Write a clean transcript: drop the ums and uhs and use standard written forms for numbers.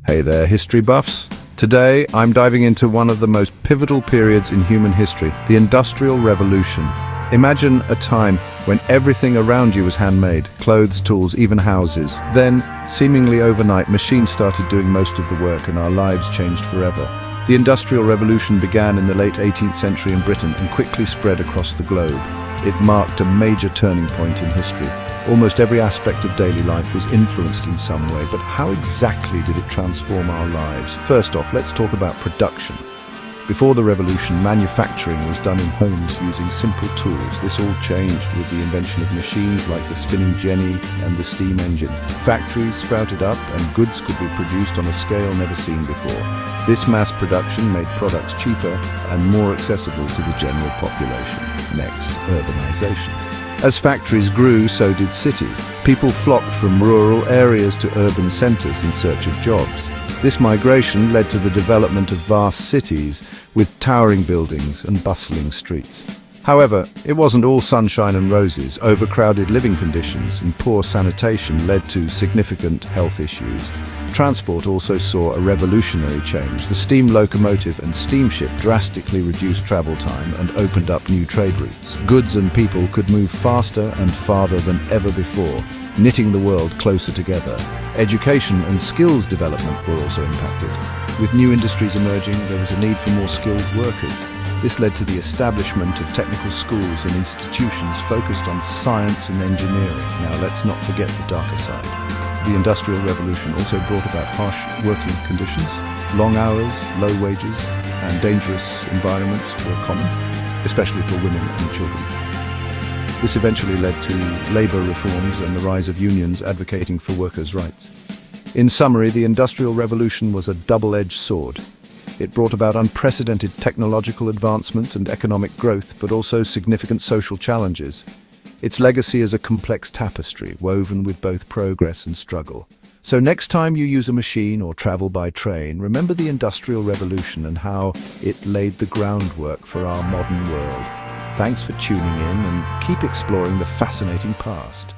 Hey there, history buffs. Today, I'm diving into one of the most pivotal periods in human history, the Industrial Revolution. Imagine a time when everything around you was handmade, clothes, tools, even houses. Then, seemingly overnight, machines started doing most of the work and our lives changed forever. The Industrial Revolution began in the late 18th century in Britain and quickly spread across the globe. It marked a major turning point in history. Almost every aspect of daily life was influenced in some way, but how exactly did it transform our lives? First off, let's talk about production. Before the revolution, manufacturing was done in homes using simple tools. This all changed with the invention of machines like the spinning jenny and the steam engine. Factories sprouted up and goods could be produced on a scale never seen before. This mass production made products cheaper and more accessible to the general population. Next, urbanization. As factories grew, so did cities. People flocked from rural areas to urban centers in search of jobs. This migration led to the development of vast cities with towering buildings and bustling streets. However, it wasn't all sunshine and roses. Overcrowded living conditions and poor sanitation led to significant health issues. Transport also saw a revolutionary change. The steam locomotive and steamship drastically reduced travel time and opened up new trade routes. Goods and people could move faster and farther than ever before, knitting the world closer together. Education and skills development were also impacted. With new industries emerging, there was a need for more skilled workers. This led to the establishment of technical schools and institutions focused on science and engineering. Now, let's not forget the darker side. The Industrial Revolution also brought about harsh working conditions. Long hours, low wages, and dangerous environments were common, especially for women and children. This eventually led to labor reforms and the rise of unions advocating for workers' rights. In summary, the Industrial Revolution was a double-edged sword. It brought about unprecedented technological advancements and economic growth, but also significant social challenges. Its legacy is a complex tapestry, woven with both progress and struggle. So next time you use a machine or travel by train, remember the Industrial Revolution and how it laid the groundwork for our modern world. Thanks for tuning in and keep exploring the fascinating past.